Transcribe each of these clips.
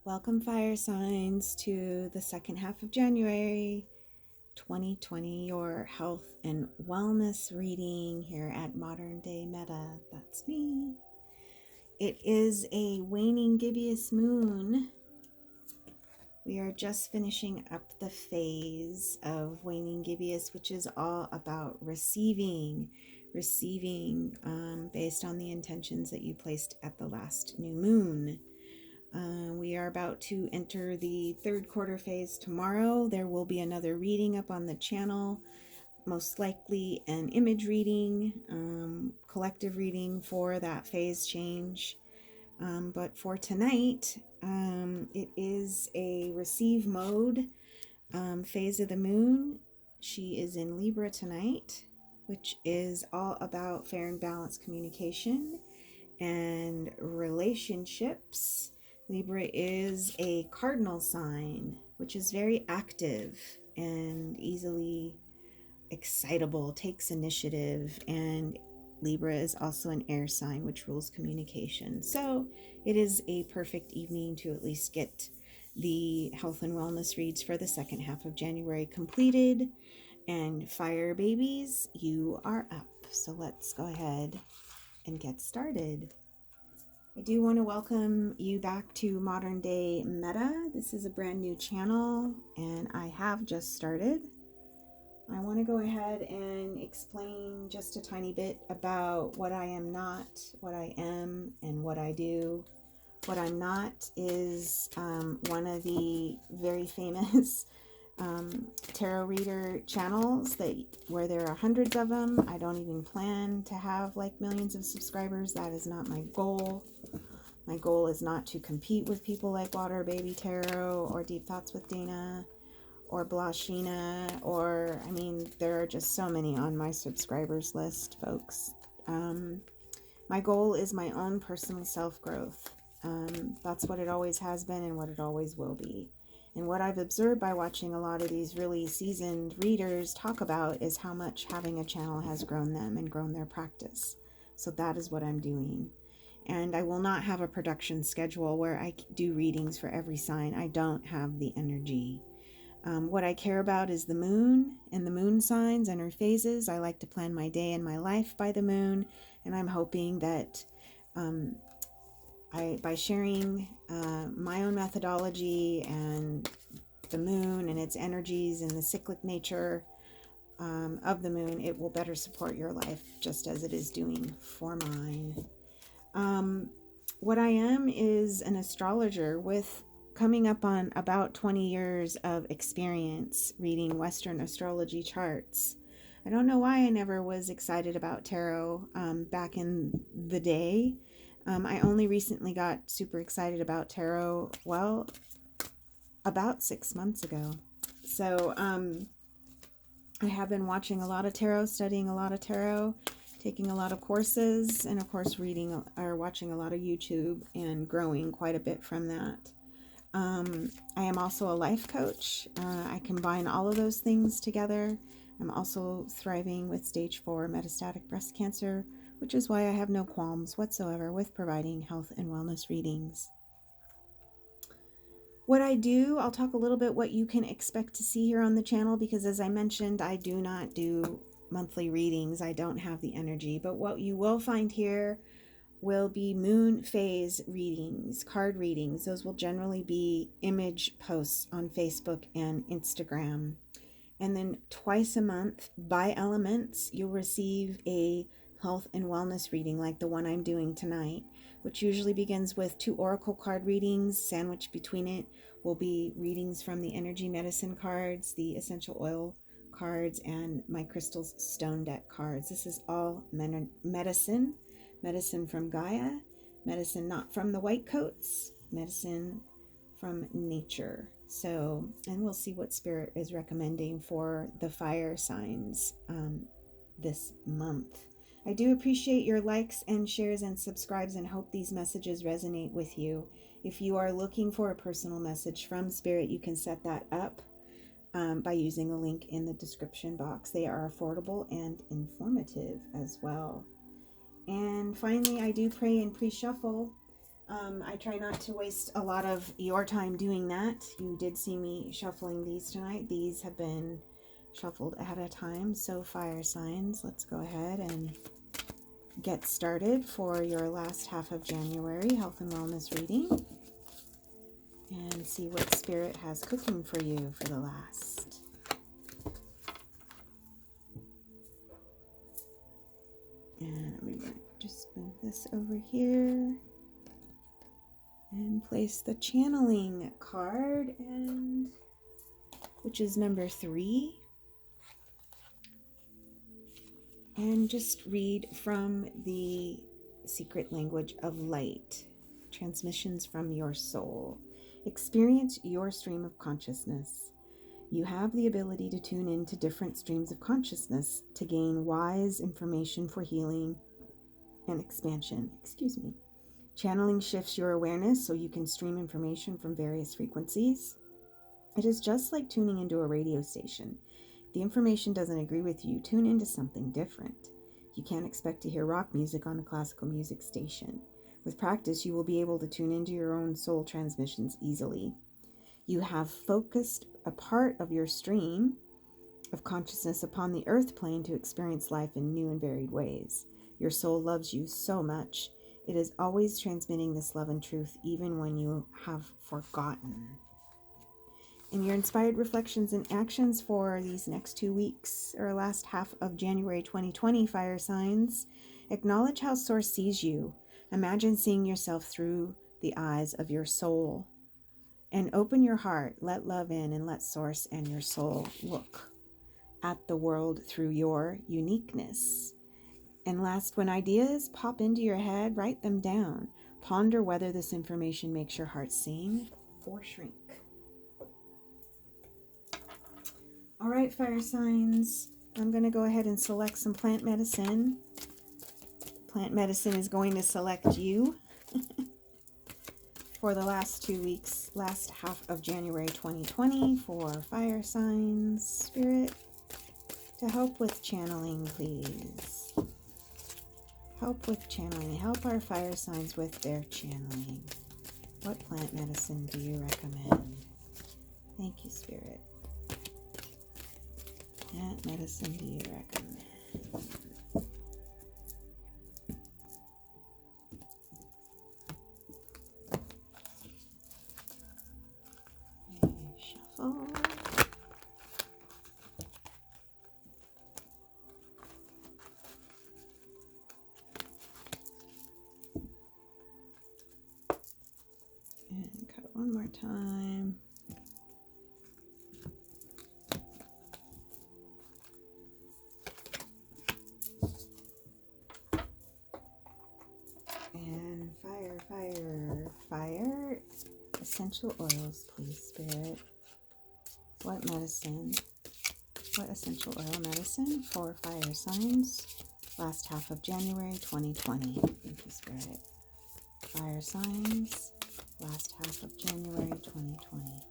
Welcome, fire signs, to the second half of January 2020, your health and wellness reading here at Modern Day Meta. That's me. It is a waning gibbous moon. We are just finishing up the phase of waning gibbous, which is all about receiving based on the intentions that you placed at the last new moon. We are about to enter the third quarter phase tomorrow. There will be another reading up on the channel, most likely an image reading, collective reading for that phase change. But for tonight, it is a receive mode phase of the moon. She is in Libra tonight, which is all about fair and balanced communication and relationships. Libra is a cardinal sign, which is very active and easily excitable, takes initiative, and Libra is also an air sign, which rules communication. So it is a perfect evening to at least get the health and wellness reads for the second half of January completed. And fire babies, you are up. So let's go ahead and get started. I do want to welcome you back to Modern Day Meta. This is a brand new channel and I have just started. I want to go ahead and explain just a tiny bit about what I am not, what I am, and what I do. What I'm not is one of the very famous tarot reader channels where there are hundreds of them. I don't even plan to have like millions of subscribers. That is not my goal. My goal is not to compete with people like Waterbaby Tarot or Deep Thoughts with Dana or Blashina, or there are just so many on my subscribers list, folks. My goal is my own personal self-growth. That's what it always has been and what it always will be. And what I've observed by watching a lot of these really seasoned readers talk about is how much having a channel has grown them and grown their practice. So that is what I'm doing. And I will not have a production schedule where I do readings for every sign. I don't have the energy. What I care about is the moon and the moon signs and her phases. I like to plan my day and my life by the moon. And I'm hoping that by sharing my own methodology and the moon and its energies and the cyclic nature of the moon, it will better support your life just as it is doing for mine. What I am is an astrologer with coming up on about 20 years of experience reading Western astrology charts. I don't know why I never was excited about tarot back in the day. I only recently got super excited about tarot, well, about 6 months ago. So I have been watching a lot of tarot, studying a lot of tarot, taking a lot of courses, and of course reading or watching a lot of YouTube and growing quite a bit from that. I am also a life coach. I combine all of those things together. I'm also thriving with stage 4 metastatic breast cancer, which is why I have no qualms whatsoever with providing health and wellness readings. What I do, I'll talk a little bit what you can expect to see here on the channel, because as I mentioned, I do not do monthly readings. I don't have the energy, but what you will find here will be moon phase readings, card readings. Those will generally be image posts on Facebook and Instagram. And then twice a month, by elements, you'll receive a health and wellness reading like the one I'm doing tonight, which usually begins with 2 oracle card readings. Sandwiched between it will be readings from the energy medicine cards, the essential oil cards, and my crystals stone deck cards. This is all medicine from Gaia, medicine not from the white coats, medicine from nature. So, and we'll see what Spirit is recommending for the fire signs this month. I do appreciate your likes and shares and subscribes and hope these messages resonate with you. If you are looking for a personal message from Spirit, you can set that up by using a link in the description box. They are affordable and informative as well. And finally, I do pray and pre-shuffle I try not to waste a lot of your time doing that. You did see me shuffling these tonight. These have been shuffled at a time. So fire signs, let's go ahead and get started for your last half of January health and wellness reading and see what Spirit has cooking for you for the last. And I'm going to just move this over here and place the channeling card, and which is number 3. And just read from the secret language of light, transmissions from your soul. Experience your stream of consciousness. You have the ability to tune into different streams of consciousness to gain wise information for healing and expansion. Channeling shifts your awareness so you can stream information from various frequencies. It is just like tuning into a radio station. If the information doesn't agree with you, tune into something different. You can't expect to hear rock music on a classical music station. With practice, you will be able to tune into your own soul transmissions easily. You have focused a part of your stream of consciousness upon the earth plane to experience life in new and varied ways. Your soul loves you so much. It is always transmitting this love and truth even when you have forgotten. And your inspired reflections and actions for these next 2 weeks, or last half of January 2020, fire signs. Acknowledge how Source sees you. Imagine seeing yourself through the eyes of your soul. And open your heart, let love in, and let Source and your soul look at the world through your uniqueness. And last, when ideas pop into your head, write them down. Ponder whether this information makes your heart sing or shrink. All right, fire signs, I'm going to go ahead and select some plant medicine. Plant medicine is going to select you for the last 2 weeks, last half of January 2020 for fire signs. Spirit, to help with channeling, please. Help with channeling. Help our fire signs with their channeling. What plant medicine do you recommend? Thank you, Spirit. What medicine do you recommend? Shuffle. And cut it one more time. And fire. Essential oils, please, Spirit. What medicine? What essential oil medicine for fire signs? Last half of January 2020. Thank you, Spirit. Fire signs. Last half of January 2020.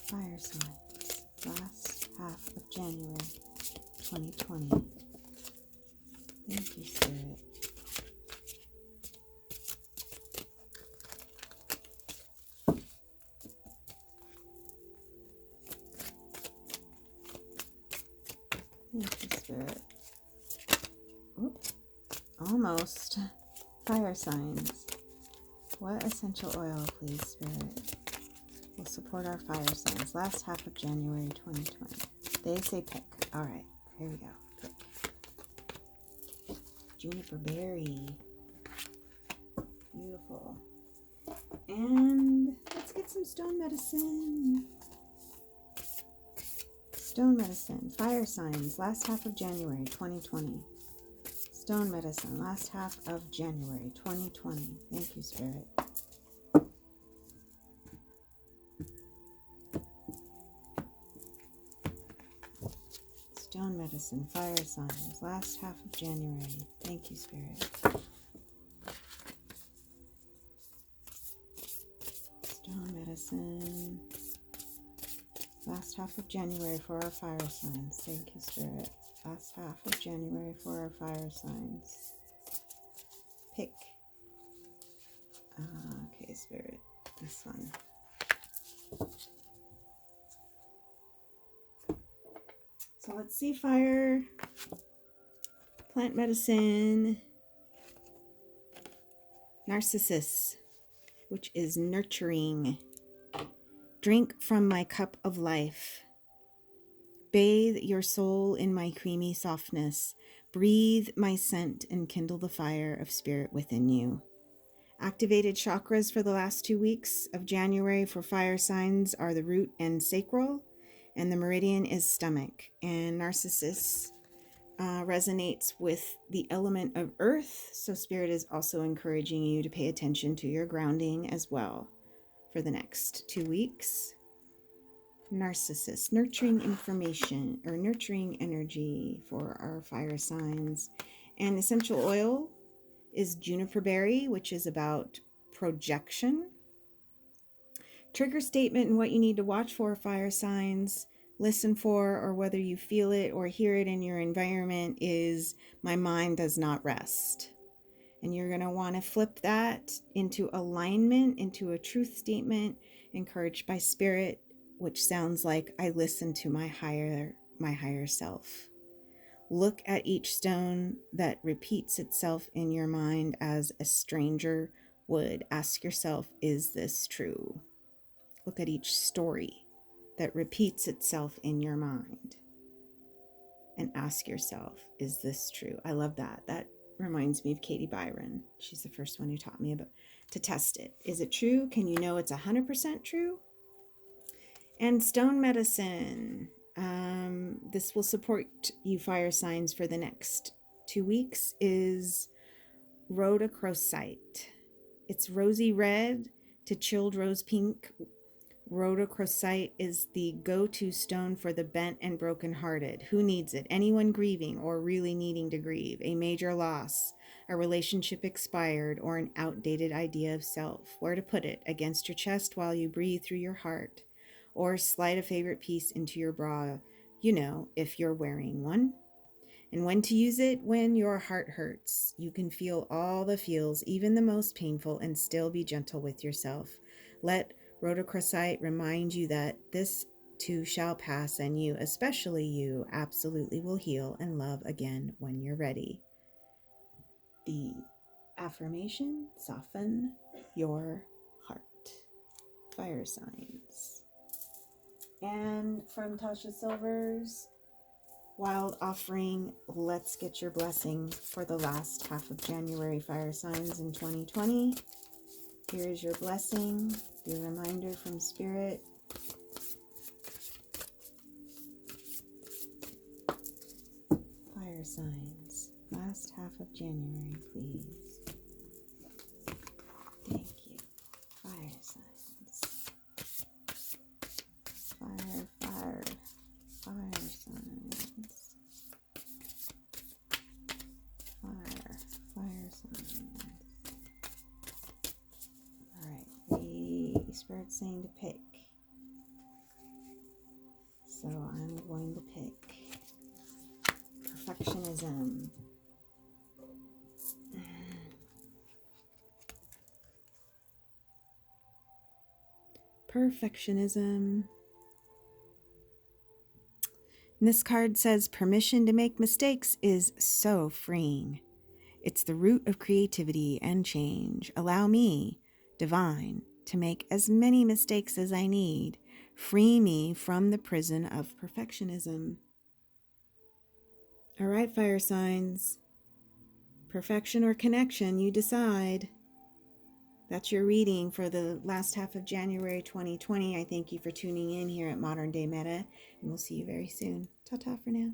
Fire signs. Last half of January 2020. Thank you, Spirit. Thank you, Spirit. Oop. Almost. Fire signs. What essential oil, please, Spirit, will support our fire signs? Last half of January 2020. They say pick. All right, here we go. Pick. Juniper berry. Beautiful. And let's get some stone medicine. Stone medicine, fire signs, last half of January 2020. Stone medicine, last half of January 2020. Thank you, Spirit. Stone medicine, fire signs, last half of January. Thank you, Spirit. Stone medicine. Last half of January for our fire signs. Thank you, Spirit. Last half of January for our fire signs. Pick. Okay, Spirit. This one. So let's see, fire, plant medicine, narcissus, which is nurturing. Drink from my cup of life. Bathe your soul in my creamy softness. Breathe my scent and kindle the fire of spirit within you. Activated chakras for the last 2 weeks of January for fire signs are the root and sacral, and the meridian is stomach. And narcissus resonates with the element of earth, so Spirit is also encouraging you to pay attention to your grounding as well for the next 2 weeks. Narcissus, nurturing information or nurturing energy for our fire signs. And essential oil is juniper berry, which is about projection. Trigger statement and what you need to watch for, fire signs, listen for, or whether you feel it or hear it in your environment is my mind does not rest. And you're going to want to flip that into alignment, into a truth statement encouraged by spirit, which sounds like I listen to my higher self. Look at each stone that repeats itself in your mind as a stranger would. Ask yourself, is this true? Look at each story that repeats itself in your mind and ask yourself, is this true? I love that. That reminds me of Katie Byron. She's the first one who taught me about to test it. Is it true? Can you know it's 100% true? And stone medicine. This will support you fire signs for the next 2 weeks is rhodochrosite. It's rosy red to chilled rose pink. Rhodochrosite is the go-to stone for the bent and brokenhearted. Who needs it? Anyone grieving or really needing to grieve, a major loss, a relationship expired, or an outdated idea of self. Where to put it? Against your chest while you breathe through your heart, or slide a favorite piece into your bra, if you're wearing one. And when to use it? When your heart hurts. You can feel all the feels, even the most painful, and still be gentle with yourself. Let rhodochrosite remind you that this too shall pass, and you, especially you, absolutely will heal and love again when you're ready. The affirmation, soften your heart. Fire signs. And from Tasha Silver's Wild Offering, let's get your blessing for the last half of January fire signs in 2020. Here is your blessing, the reminder from Spirit. Fire signs, last half of January, please. Thank you. Fire signs. Fire signs. Fire signs. Alright, the Spirit's saying to pick. So I'm going to pick perfectionism. Perfectionism. And this card says, permission to make mistakes is so freeing. It's the root of creativity and change. Allow me, divine, to make as many mistakes as I need. Free me from the prison of perfectionism. All right, fire signs. Perfection or connection, you decide. That's your reading for the last half of January 2020. I thank you for tuning in here at Modern Day Meta, and we'll see you very soon. Ta-ta for now.